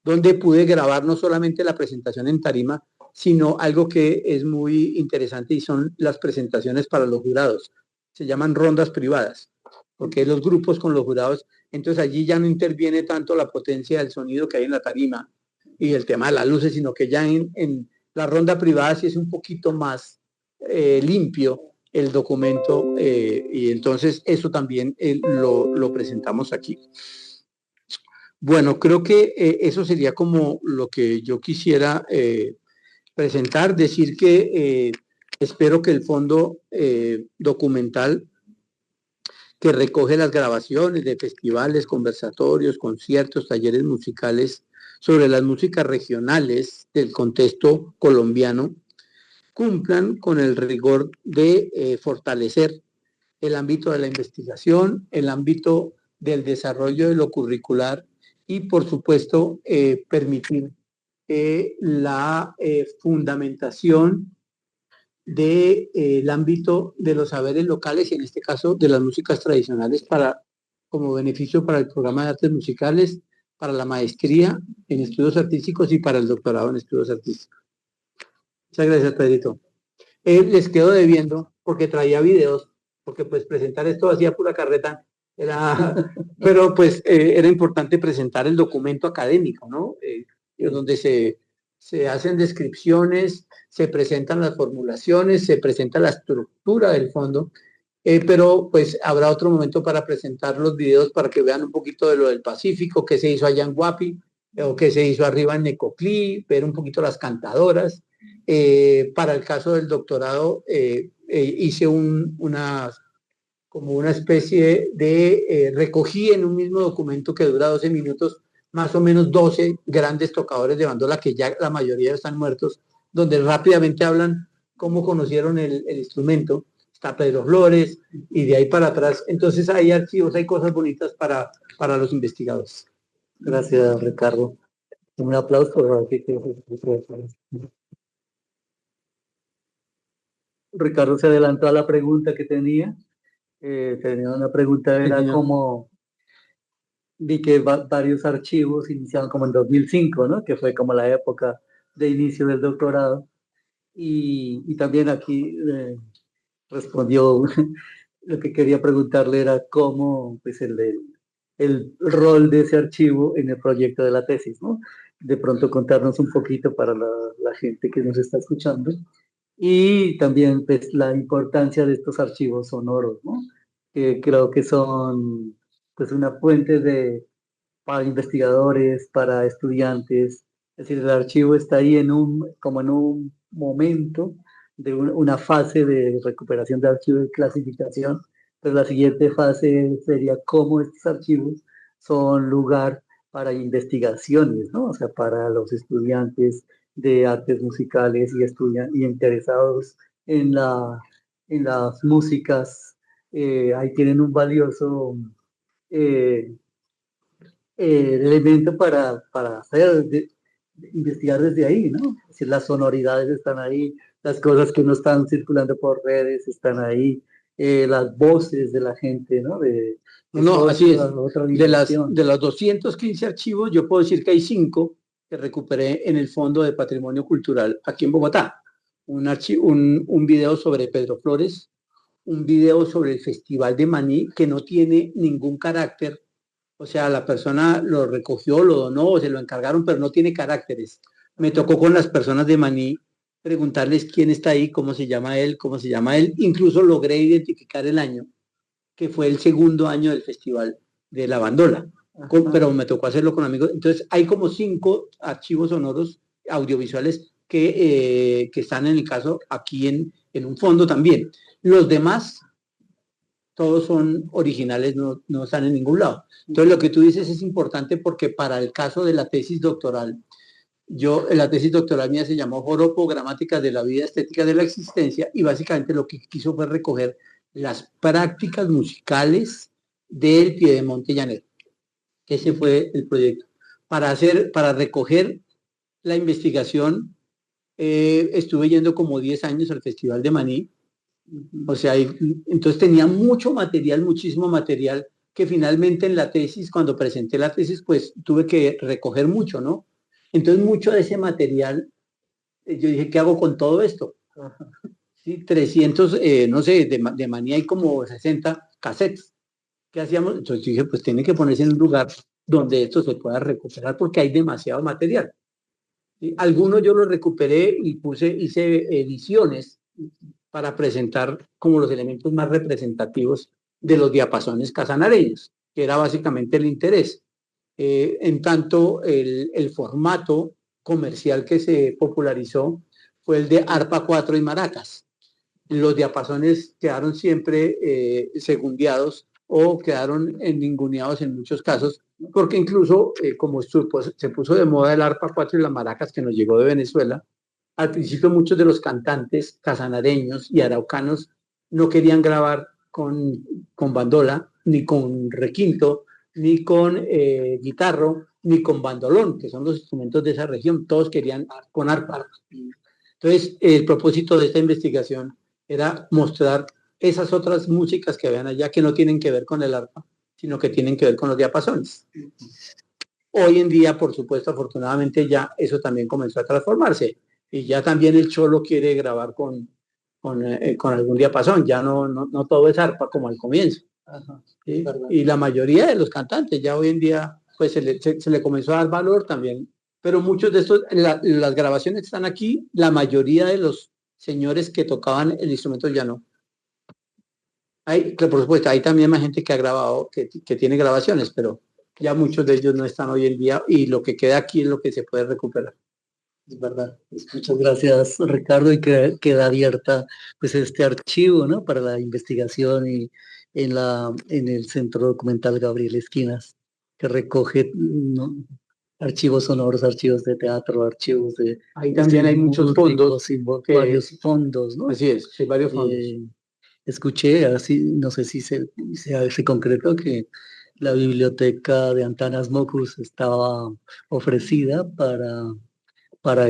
donde pude grabar no solamente la presentación en tarima, sino algo que es muy interesante y son las presentaciones para los jurados. Se llaman rondas privadas, porque los grupos con los jurados, entonces allí ya no interviene tanto la potencia del sonido que hay en la tarima y el tema de las luces, sino que ya en la ronda privada sí es un poquito más limpio el documento y entonces eso también lo presentamos aquí. Bueno, creo que eso sería como lo que yo quisiera presentar, decir que espero que el fondo documental que recoge las grabaciones de festivales, conversatorios, conciertos, talleres musicales sobre las músicas regionales del contexto colombiano, cumplan con el rigor de fortalecer el ámbito de la investigación, el ámbito del desarrollo de lo curricular y, por supuesto, permitir la fundamentación del ámbito de los saberes locales y en este caso de las músicas tradicionales como beneficio para el programa de artes musicales, para la maestría en estudios artísticos y para el doctorado en estudios artísticos. Muchas gracias, Pedrito. Les quedo debiendo porque traía videos, porque pues presentar esto hacía pura carreta, pero pues era importante presentar el documento académico, ¿no? Donde se se hacen descripciones, se presentan las formulaciones, se presenta la estructura del fondo, pero pues habrá otro momento para presentar los videos para que vean un poquito de lo del Pacífico, qué se hizo allá en Guapi, o qué se hizo arriba en Necoclí, ver un poquito las cantadoras. Para el caso del doctorado, hice como una especie de, recogí en un mismo documento que dura 12 minutos, más o menos 12 grandes tocadores de bandola, que ya la mayoría están muertos, donde rápidamente hablan cómo conocieron el instrumento. Está Pedro Flores, y de ahí para atrás. Entonces hay archivos, hay cosas bonitas para los investigadores. Gracias, Ricardo. Un aplauso. Ricardo se adelantó a la pregunta que tenía. Tenía una pregunta, era como, vi que varios archivos iniciaron como en 2005, ¿no? Que fue como la época de inicio del doctorado. Y también aquí respondió, lo que quería preguntarle era cómo, pues, el rol de ese archivo en el proyecto de la tesis, ¿no? De pronto contarnos un poquito para la gente que nos está escuchando. Y también, pues, la importancia de estos archivos sonoros, ¿no? Que creo que son, pues, una fuente para investigadores, para estudiantes. Es decir, el archivo está ahí como en un momento de una fase de recuperación de archivos y clasificación. Pues la siguiente fase sería cómo estos archivos son lugar para investigaciones, ¿no? O sea, para los estudiantes de artes musicales y interesados en las músicas, ahí tienen un valioso eh, elemento para hacer, investigar desde ahí, ¿no? Es decir, las sonoridades están ahí, las cosas que no están circulando por redes están ahí, las voces de la gente, ¿no? No, así es. Otra de los 215 archivos, yo puedo decir que hay 5 que recuperé en el Fondo de Patrimonio Cultural aquí en Bogotá. Un video sobre Pedro Flores, un video sobre el Festival de Maní, que no tiene ningún carácter. O sea, la persona lo recogió, lo donó, o se lo encargaron, pero no tiene caracteres. Me tocó con las personas de Maní preguntarles quién está ahí, cómo se llama él, cómo se llama él. Incluso logré identificar el año, que fue el segundo año del Festival de la Bandola. Pero me tocó hacerlo con amigos. Entonces, hay como 5 archivos sonoros audiovisuales que están en el caso aquí en un fondo también. Los demás, todos son originales, no están en ningún lado. Entonces, lo que tú dices es importante porque para el caso de la tesis doctoral, la tesis doctoral mía se llamó Joropo, Gramática de la Vida Estética de la Existencia, y básicamente lo que quiso fue recoger las prácticas musicales del Piedemonte llanero. Ese fue el proyecto. Para recoger la investigación, estuve yendo como 10 años al Festival de Maní. O sea, entonces tenía mucho material, muchísimo material, que finalmente en la tesis, cuando presenté la tesis, pues tuve que recoger mucho, ¿no? Entonces mucho de ese material, yo dije, ¿qué hago con todo esto? Sí, 300, no sé, de Maní hay como 60 cassettes. ¿Qué hacíamos? Entonces dije, pues tiene que ponerse en un lugar donde esto se pueda recuperar porque hay demasiado material. ¿Sí? Algunos yo los recuperé y hice ediciones para presentar como los elementos más representativos de los diapasones casanareños, que era básicamente el interés. En tanto, el formato comercial que se popularizó fue el de arpa 4 y maracas. Los diapasones quedaron siempre segundeados o quedaron ninguneados en muchos casos, porque incluso como se puso de moda el arpa 4 y las maracas que nos llegó de Venezuela, al principio muchos de los cantantes casanareños y araucanos no querían grabar con bandola, ni con requinto, ni con guitarro, ni con bandolón, que son los instrumentos de esa región. Todos querían con arpa. Entonces, el propósito de esta investigación era mostrar esas otras músicas que habían allá que no tienen que ver con el arpa, sino que tienen que ver con los diapasones. Hoy en día, por supuesto, afortunadamente ya eso también comenzó a transformarse. Y ya también el cholo quiere grabar con algún diapasón, ya no todo es arpa como al comienzo. ¿Sí? Y la mayoría de los cantantes ya hoy en día, pues se le comenzó a dar valor también pero muchos de estos, las grabaciones están aquí, la mayoría de los señores que tocaban el instrumento ya no. Hay, por supuesto, hay también más gente que ha grabado, que tiene grabaciones, pero ya muchos de ellos no están hoy en día y lo que queda aquí es lo que se puede recuperar. Es verdad. Pues muchas gracias, Ricardo, y queda abierta pues este archivo, ¿no? Para la investigación y en el Centro Documental Gabriel Esquinas, que recoge, ¿no?, archivos sonoros, archivos de teatro, archivos de... Ahí también hay muchos fondos. Varios fondos, ¿no? Así es, hay varios fondos. Escuché, así, no sé si se concretó, que la biblioteca de Antanas Mockus estaba ofrecida para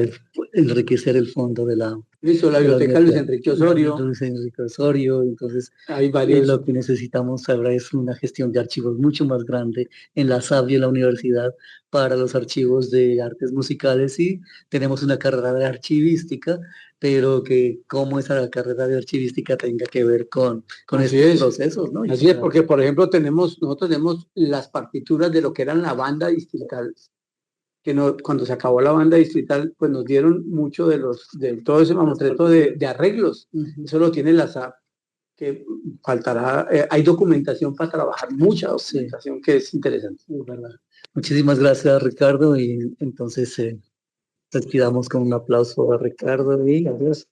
enriquecer el fondo de la... Listo, la biblioteca Luis Enrique Osorio. Luis Enrique Osorio, entonces hay varios. Lo que necesitamos ahora es una gestión de archivos mucho más grande en la SAB y en la universidad para los archivos de artes musicales, y tenemos una carrera de archivística, pero que como esa carrera de archivística tenga que ver con estos procesos, ¿no? Así es, porque por ejemplo nosotros tenemos las partituras de lo que eran la banda distrital, que cuando se acabó la banda distrital, pues nos dieron mucho de todo ese mamotreto de arreglos. Eso lo tiene la SAP, que faltará, hay documentación para trabajar, mucha documentación que es interesante. Es verdad. Muchísimas gracias, Ricardo, y entonces despidamos con un aplauso a Ricardo y adiós.